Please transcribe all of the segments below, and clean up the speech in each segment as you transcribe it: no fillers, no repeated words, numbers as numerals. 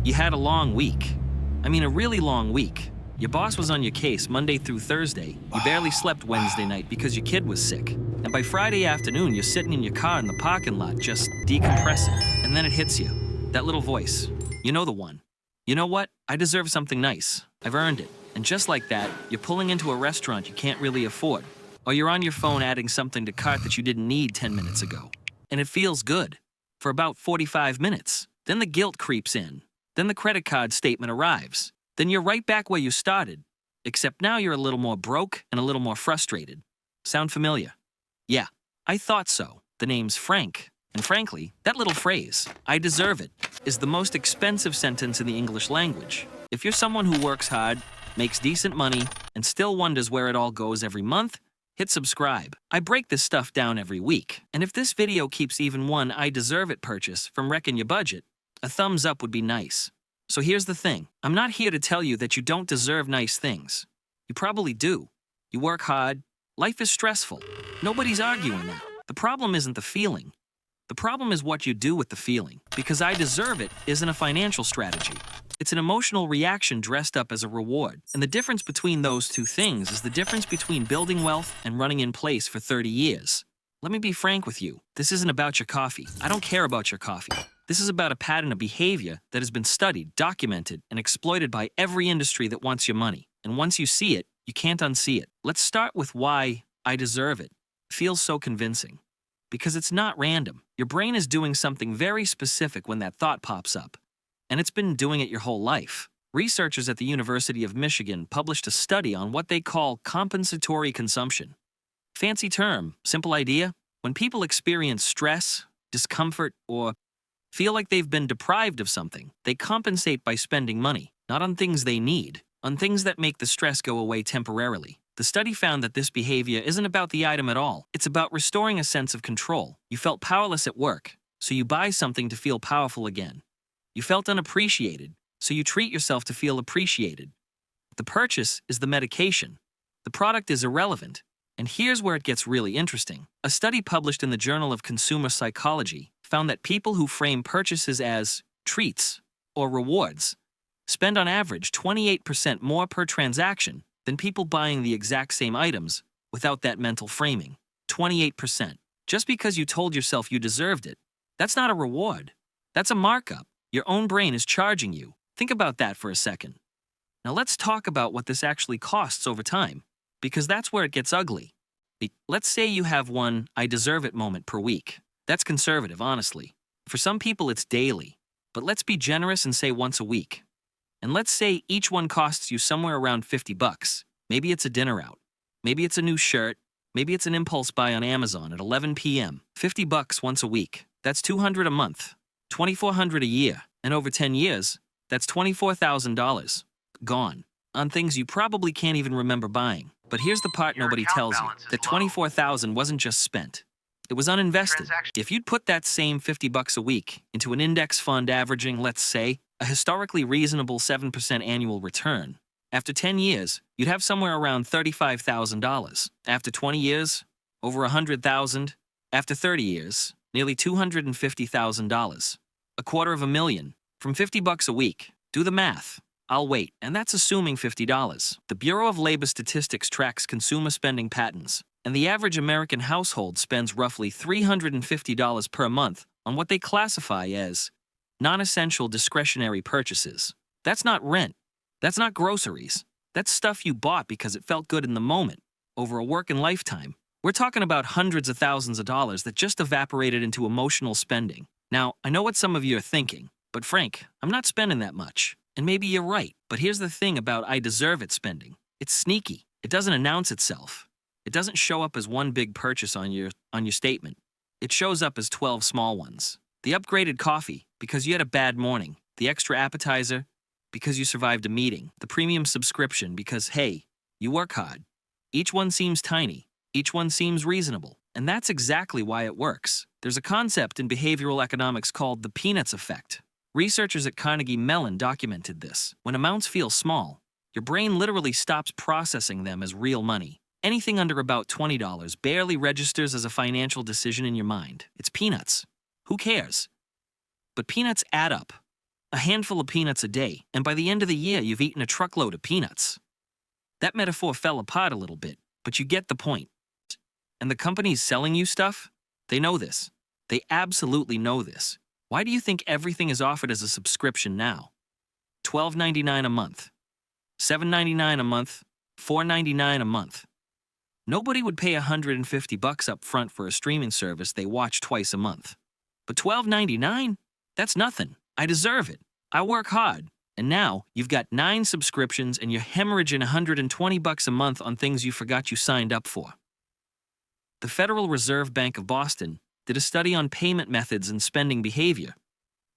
You had a long week. I mean, a really long week. Your boss was on your case Monday through Thursday. You barely slept Wednesday night because your kid was sick. And by Friday afternoon, you're sitting in your car in the parking lot just decompressing. And then it hits you. That little voice. You know the one. You know what? I deserve something nice. I've earned it. And just like that, you're pulling into a restaurant you can't really afford. Or you're on your phone adding something to cart that you didn't need 10 minutes ago. And it feels good. For about 45 minutes. Then the guilt creeps in. Then the credit card statement arrives. Then you're right back where you started. Except now you're a little more broke and a little more frustrated. Sound familiar? Yeah, I thought so. The name's Frank. And frankly, that little phrase, "I deserve it," is the most expensive sentence in the English language. If you're someone who works hard, makes decent money, and still wonders where it all goes every month, hit subscribe. I break this stuff down every week. And if this video keeps even one "I deserve it" purchase from wrecking your budget, a thumbs up would be nice. So here's the thing. I'm not here to tell you that you don't deserve nice things. You probably do. You work hard. Life is stressful. Nobody's arguing that. The problem isn't the feeling. The problem is what you do with the feeling. Because "I deserve it" isn't a financial strategy. It's an emotional reaction dressed up as a reward. And the difference between those two things is the difference between building wealth and running in place for 30 years. Let me be frank with you. This isn't about your coffee. I don't care about your coffee. This is about a pattern of behavior that has been studied, documented, and exploited by every industry that wants your money. And once you see it, you can't unsee it. Let's start with why "I deserve it" feels so convincing. Because it's not random. Your brain is doing something very specific when that thought pops up. And it's been doing it your whole life. Researchers at the University of Michigan published a study on what they call compensatory consumption. Fancy term, simple idea. When people experience stress, discomfort, or feel like they've been deprived of something, they compensate by spending money, not on things they need, on things that make the stress go away temporarily. The study found that this behavior isn't about the item at all. It's about restoring a sense of control. You felt powerless at work, so you buy something to feel powerful again. You felt unappreciated, so you treat yourself to feel appreciated. The purchase is the medication. The product is irrelevant. And here's where it gets really interesting. A study published in the Journal of Consumer Psychology found that people who frame purchases as treats or rewards spend on average 28% more per transaction than people buying the exact same items without that mental framing. 28%. Just because you told yourself you deserved it, that's not a reward. That's a markup. Your own brain is charging you. Think about that for a second. Now let's talk about what this actually costs over time, because that's where it gets ugly. Let's say you have one "I deserve it" moment per week. That's conservative, honestly. For some people, it's daily. But let's be generous and say once a week. And let's say each one costs you somewhere around $50. Maybe it's a dinner out. Maybe it's a new shirt. Maybe it's an impulse buy on Amazon at 11 p.m. $50 once a week. That's $200 a month. $2,400 a year. And over 10 years, that's $24,000. Gone. On things you probably can't even remember buying. But here's the part nobody tells you. That $24,000 wasn't just spent. It was uninvested. If you'd put that same $50 a week into an index fund averaging, let's say, a historically reasonable 7% annual return, after 10 years, you'd have somewhere around $35,000. After 20 years, over $100,000. After 30 years, nearly $250,000. $250,000. From $50 a week. Do the math. I'll wait. And that's assuming $50. The Bureau of Labor Statistics tracks consumer spending patterns, and the average American household spends roughly $350 per month on what they classify as non-essential discretionary purchases. That's not rent. That's not groceries. That's stuff you bought because it felt good in the moment, over a working lifetime. We're talking about hundreds of thousands of dollars that just evaporated into emotional spending. Now, I know what some of you are thinking, but Frank, I'm not spending that much. And maybe you're right, but here's the thing about "I deserve it" spending. It's sneaky. It doesn't announce itself. It doesn't show up as one big purchase on your statement. It shows up as 12 small ones. The upgraded coffee, because you had a bad morning. The extra appetizer, because you survived a meeting. The premium subscription, because, hey, you work hard. Each one seems tiny. Each one seems reasonable. And that's exactly why it works. There's a concept in behavioral economics called the peanuts effect. Researchers at Carnegie Mellon documented this. When amounts feel small, your brain literally stops processing them as real money. Anything under about $20 barely registers as a financial decision in your mind. It's peanuts. Who cares? But peanuts add up. A handful of peanuts a day, and by the end of the year, you've eaten a truckload of peanuts. That metaphor fell apart a little bit, but you get the point. And the companies selling you stuff, they know this. They absolutely know this. Why do you think everything is offered as a subscription now? $12.99 a month, $7.99 a month, $4.99 a month. Nobody would pay $150 up front for a streaming service they watch twice a month. But $12.99? That's nothing. I deserve it. I work hard. And now you've got 9 subscriptions and you're hemorrhaging $120 a month on things you forgot you signed up for. The Federal Reserve Bank of Boston did a study on payment methods and spending behavior.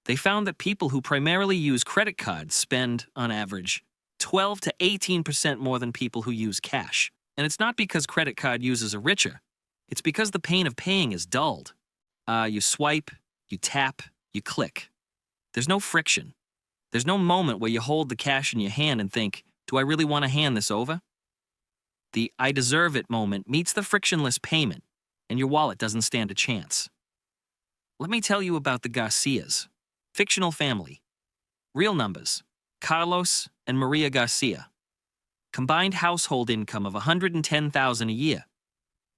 They found that people who primarily use credit cards spend, on average, 12 to 18% more than people who use cash. And it's not because credit card users are richer. It's because the pain of paying is dulled. You swipe, you tap, you click. There's no friction. There's no moment where you hold the cash in your hand and think, do I really want to hand this over? The I deserve it moment meets the frictionless payment, and your wallet doesn't stand a chance. Let me tell you about the Garcias. Fictional family. Real numbers: Carlos and Maria Garcia. Combined household income of $110,000 a year.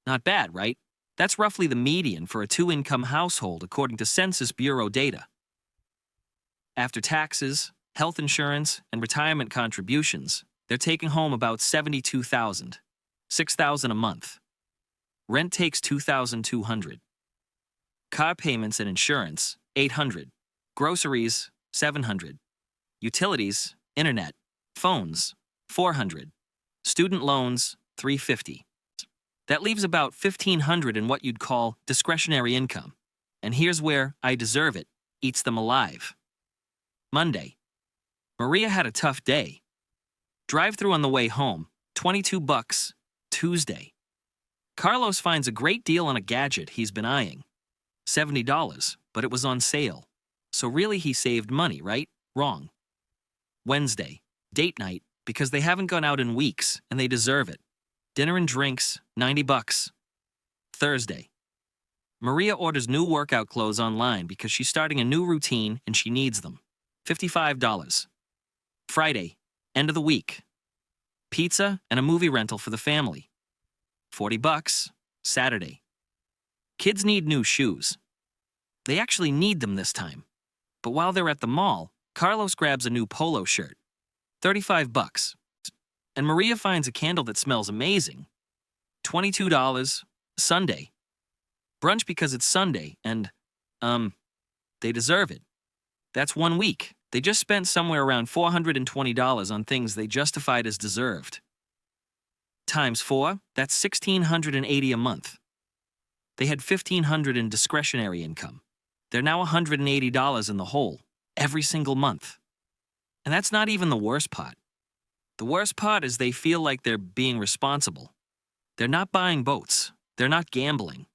Not bad, right? That's roughly the median for a 2-income household according to Census Bureau data. After taxes, health insurance, and retirement contributions, they're taking home about $72,000, $6,000 a month. Rent takes $2,200. Car payments and insurance, $800. Groceries, $700. Utilities, internet, phones, $400. Student loans, $350. That leaves about $1,500 in what you'd call discretionary income. And here's where I deserve it eats them alive. Monday. Maria had a tough day. Drive-through on the way home, $22. Tuesday. Carlos finds a great deal on a gadget he's been eyeing. $70, but it was on sale. So really he saved money, right? Wrong. Wednesday. Date night, because they haven't gone out in weeks and they deserve it. Dinner and drinks, $90. Thursday. Maria orders new workout clothes online because she's starting a new routine and she needs them. $55. Friday. End of the week. Pizza and a movie rental for the family. $40. Saturday. Kids need new shoes. They actually need them this time. But while they're at the mall, Carlos grabs a new polo shirt. $35. And Maria finds a candle that smells amazing. $22. Sunday. Brunch because it's Sunday and, they deserve it. That's 1 week. They just spent somewhere around $420 on things they justified as deserved. Times 4, that's $1,680 a month. They had $1,500 in discretionary income. They're now $180 in the hole, every single month. And that's not even the worst part. The worst part is they feel like they're being responsible. They're not buying boats. They're not gambling.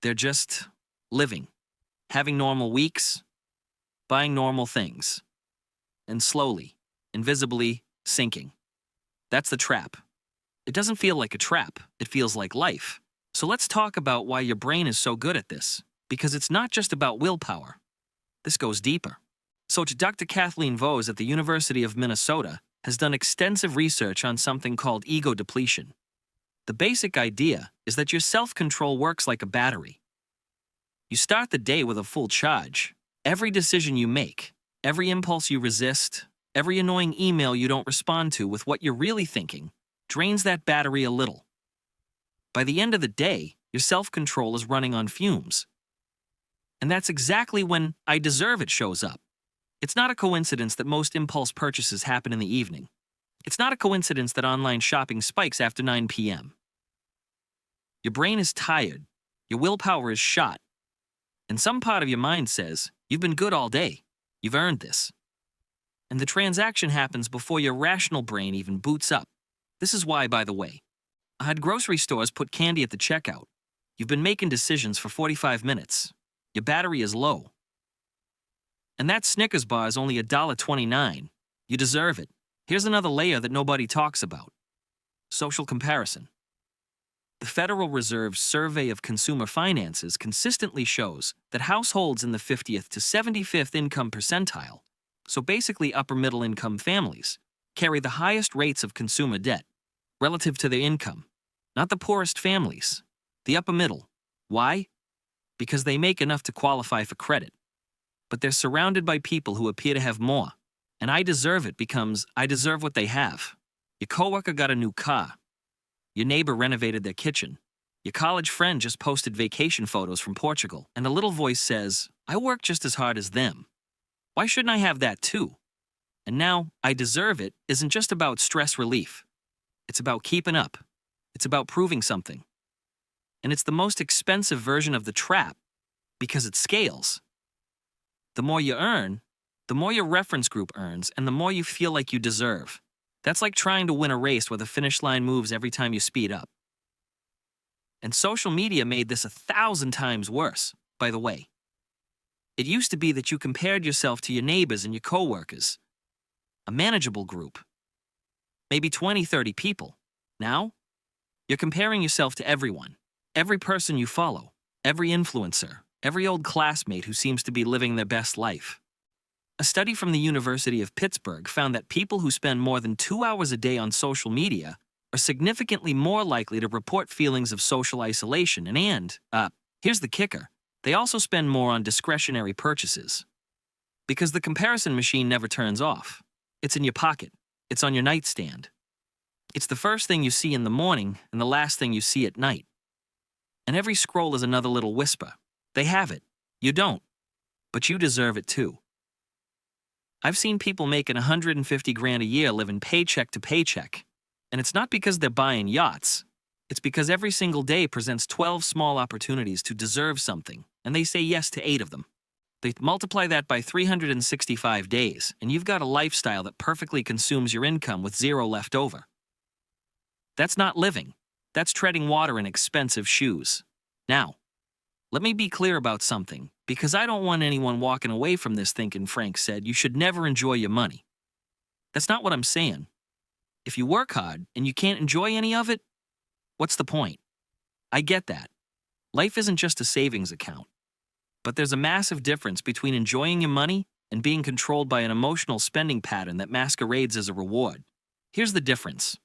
They're just living, having normal weeks, buying normal things, and slowly, invisibly sinking. That's the trap. It doesn't feel like a trap. It feels like life. So let's talk about why your brain is so good at this. Because it's not just about willpower. This goes deeper. So Dr. Kathleen Vose at the University of Minnesota has done extensive research on something called ego depletion. The basic idea is that your self-control works like a battery. You start the day with a full charge. Every decision you make, every impulse you resist, every annoying email you don't respond to with what you're really thinking, drains that battery a little. By the end of the day, your self-control is running on fumes. And that's exactly when I deserve it shows up. It's not a coincidence that most impulse purchases happen in the evening. It's not a coincidence that online shopping spikes after 9 p.m. Your brain is tired. Your willpower is shot. And some part of your mind says, you've been good all day. You've earned this. And the transaction happens before your rational brain even boots up. This is why, by the way, I had grocery stores put candy at the checkout. You've been making decisions for 45 minutes. Your battery is low. And that Snickers bar is only $1.29. You deserve it. Here's another layer that nobody talks about. Social comparison. The Federal Reserve's Survey of Consumer Finances consistently shows that households in the 50th to 75th income percentile So basically, upper middle income families carry the highest rates of consumer debt relative to their income, not the poorest families, the upper middle. Why? Because they make enough to qualify for credit. But they're surrounded by people who appear to have more. And I deserve it becomes I deserve what they have. Your coworker got a new car. Your neighbor renovated their kitchen. Your college friend just posted vacation photos from Portugal. And a little voice says, I work just as hard as them. Why shouldn't I have that too? And now, I deserve it isn't just about stress relief. It's about keeping up. It's about proving something. And it's the most expensive version of the trap because it scales. The more you earn, the more your reference group earns, and the more you feel like you deserve. That's like trying to win a race where the finish line moves every time you speed up. And social media made this 1,000 times worse, by the way. It used to be that you compared yourself to your neighbors and your coworkers. A manageable group. Maybe 20, 30 people. Now, you're comparing yourself to everyone. Every person you follow. Every influencer. Every old classmate who seems to be living their best life. A study from the University of Pittsburgh found that people who spend more than 2 hours a day on social media are significantly more likely to report feelings of social isolation and here's the kicker, they also spend more on discretionary purchases. Because the comparison machine never turns off. It's in your pocket. It's on your nightstand. It's the first thing you see in the morning and the last thing you see at night. And every scroll is another little whisper. They have it. You don't. But you deserve it too. I've seen people making $150,000 a year living paycheck to paycheck. And it's not because they're buying yachts. It's because every single day presents 12 small opportunities to deserve something, and they say yes to 8 of them. They multiply that by 365 days, and you've got a lifestyle that perfectly consumes your income with 0 left over. That's not living. That's treading water in expensive shoes. Now, let me be clear about something, because I don't want anyone walking away from this thinking Frank said you should never enjoy your money. That's not what I'm saying. If you work hard and you can't enjoy any of it, what's the point? I get that. Life isn't just a savings account. But there's a massive difference between enjoying your money and being controlled by an emotional spending pattern that masquerades as a reward. Here's the difference.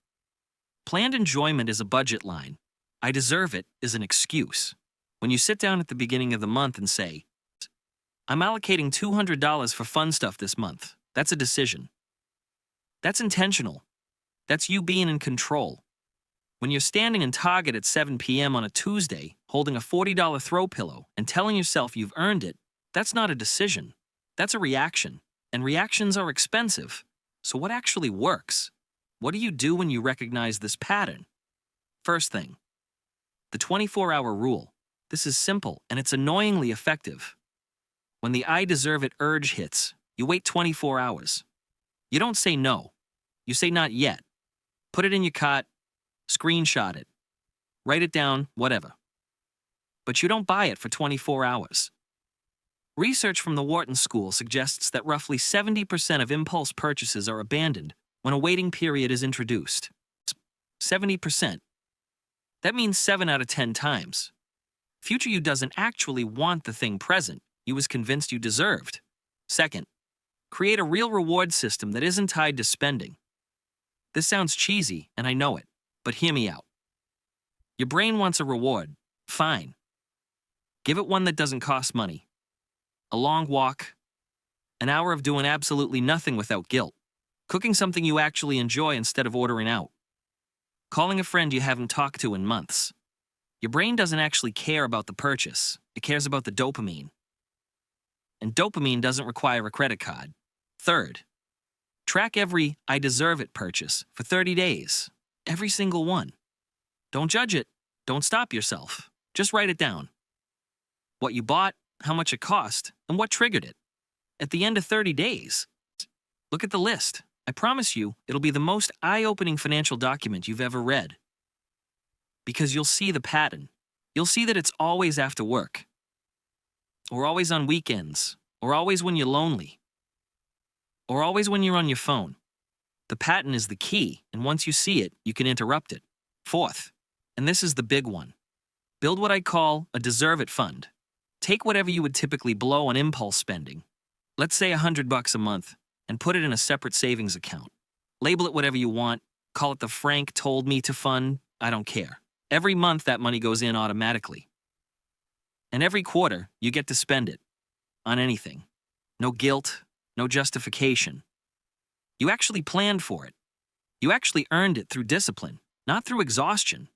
Planned enjoyment is a budget line. I deserve it is an excuse. When you sit down at the beginning of the month and say, I'm allocating $200 for fun stuff this month, that's a decision. That's intentional. That's you being in control. When you're standing in Target at 7 p.m. on a Tuesday, holding a $40 throw pillow and telling yourself you've earned it, that's not a decision. That's a reaction. And reactions are expensive. So what actually works? What do you do when you recognize this pattern? First thing, the 24-hour rule. This is simple, and it's annoyingly effective. When the I deserve it urge hits, you wait 24 hours. You don't say no. You say not yet. Put it in your cart, screenshot it, write it down, whatever. But you don't buy it for 24 hours. Research from the Wharton School suggests that roughly 70% of impulse purchases are abandoned when a waiting period is introduced. 70%. That means 7 out of 10 times. Future you doesn't actually want the thing present you was convinced you deserved. Second, create a real reward system that isn't tied to spending. This sounds cheesy, and I know it, but hear me out. Your brain wants a reward. Fine. Give it one that doesn't cost money. A long walk. An hour of doing absolutely nothing without guilt. Cooking something you actually enjoy instead of ordering out. Calling a friend you haven't talked to in months. Your brain doesn't actually care about the purchase. It cares about the dopamine. And dopamine doesn't require a credit card. Third, track every I deserve it purchase for 30 days. Every single one. Don't judge it. Don't stop yourself. Just write it down. What you bought, how much it cost, and what triggered it. At the end of 30 days, look at the list. I promise you, it'll be the most eye-opening financial document you've ever read. Because you'll see the pattern. You'll see that it's always after work. Or always on weekends. Or always when you're lonely. Or always when you're on your phone. The pattern is the key, and once you see it, you can interrupt it. Fourth, and this is the big one, build what I call a deserve it fund. Take whatever you would typically blow on impulse spending. Let's say $100 a month. and put it in a separate savings account. Label it whatever you want. Call it the Frank told me to fund. I don't care. Every month that money goes in automatically. And every quarter you get to spend it on anything. No guilt, no justification. You actually planned for it. You actually earned it through discipline, not through exhaustion.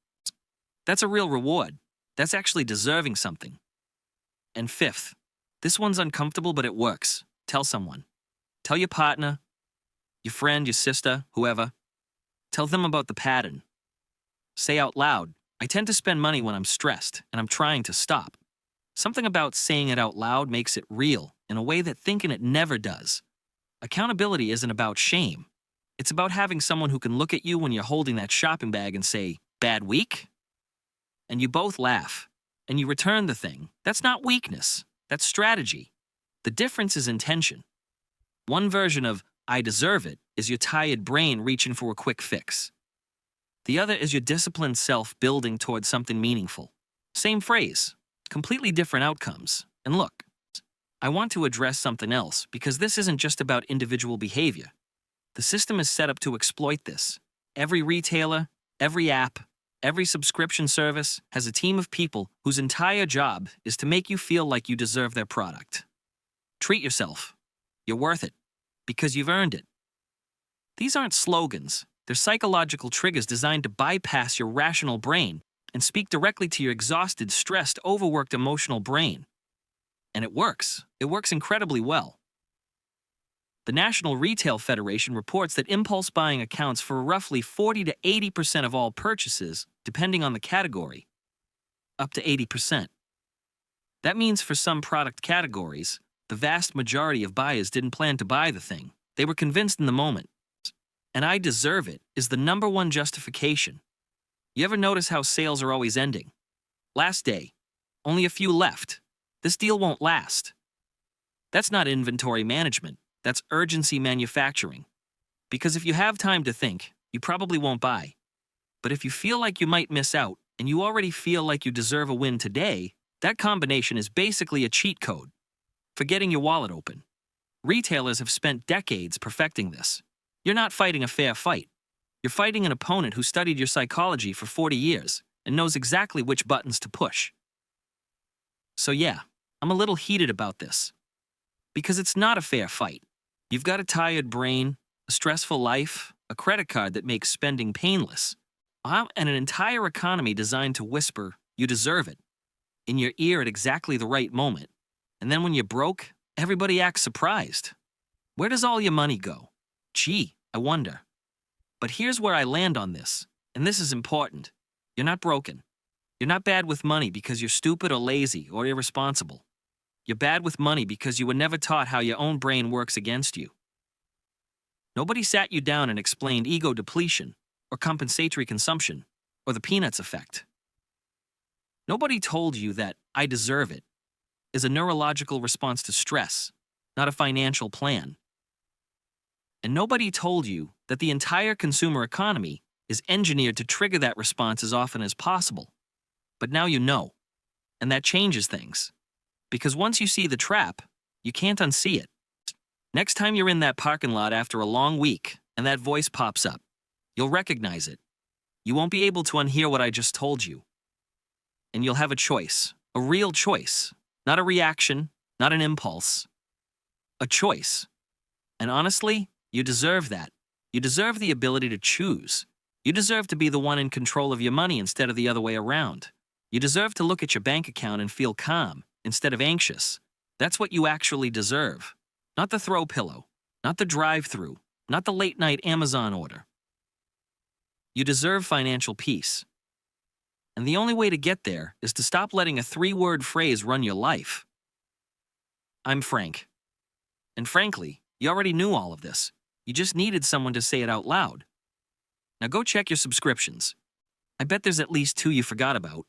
That's a real reward. That's actually deserving something. And fifth, this one's uncomfortable, but it works. Tell someone. Tell your partner, your friend, your sister, whoever. Tell them about the pattern. Say out loud, I tend to spend money when I'm stressed and I'm trying to stop. Something about saying it out loud makes it real in a way that thinking it never does. Accountability isn't about shame. It's about having someone who can look at you when you're holding that shopping bag and say, bad week? And you both laugh, and you return the thing. That's not weakness. That's strategy. The difference is intention. One version of I deserve it is your tired brain reaching for a quick fix. The other is your disciplined self building towards something meaningful. Same phrase, completely different outcomes. And look, I want to address something else because this isn't just about individual behavior. The system is set up to exploit this. Every retailer, every app, every subscription service has a team of people whose entire job is to make you feel like you deserve their product. Treat yourself. You're worth it because you've earned it. These aren't slogans. They're psychological triggers designed to bypass your rational brain and speak directly to your exhausted, stressed, overworked emotional brain. And it works. It works incredibly well. The National Retail Federation reports that impulse buying accounts for roughly 40 to 80% of all purchases, depending on the category. Up to 80%. That means for some product categories, the vast majority of buyers didn't plan to buy the thing. They were convinced in the moment. And I deserve it is the number one justification. You ever notice how sales are always ending? Last day. Only a few left. This deal won't last. That's not inventory management. That's urgency manufacturing. Because if you have time to think, you probably won't buy. But if you feel like you might miss out, and you already feel like you deserve a win today, that combination is basically a cheat code for getting your wallet open. Retailers have spent decades perfecting this. You're not fighting a fair fight. You're fighting an opponent who studied your psychology for 40 years and knows exactly which buttons to push. So yeah, I'm a little heated about this. Because it's not a fair fight. You've got a tired brain, a stressful life, a credit card that makes spending painless, and an entire economy designed to whisper, you deserve it, in your ear at exactly the right moment. And then when you're broke, everybody acts surprised. Where does all your money go? Gee, I wonder. But here's where I land on this, and this is important. You're not broken. You're not bad with money because you're stupid or lazy or irresponsible. You're bad with money because you were never taught how your own brain works against you. Nobody sat you down and explained ego depletion, or compensatory consumption, or the peanuts effect. Nobody told you that I deserve it is a neurological response to stress, not a financial plan. And nobody told you that the entire consumer economy is engineered to trigger that response as often as possible. But now you know, and that changes things. Because once you see the trap, you can't unsee it. Next time you're in that parking lot after a long week and that voice pops up, you'll recognize it. You won't be able to unhear what I just told you. And you'll have a choice, a real choice, not a reaction, not an impulse. A choice. And honestly, you deserve that. You deserve the ability to choose. You deserve to be the one in control of your money instead of the other way around. You deserve to look at your bank account and feel calm instead of anxious. That's what you actually deserve. Not the throw pillow, not the drive-through, not the late-night Amazon order. You deserve financial peace. And the only way to get there is to stop letting a 3-word phrase run your life. I'm Frank. And frankly, you already knew all of this. You just needed someone to say it out loud. Now go check your subscriptions. I bet there's at least 2 you forgot about.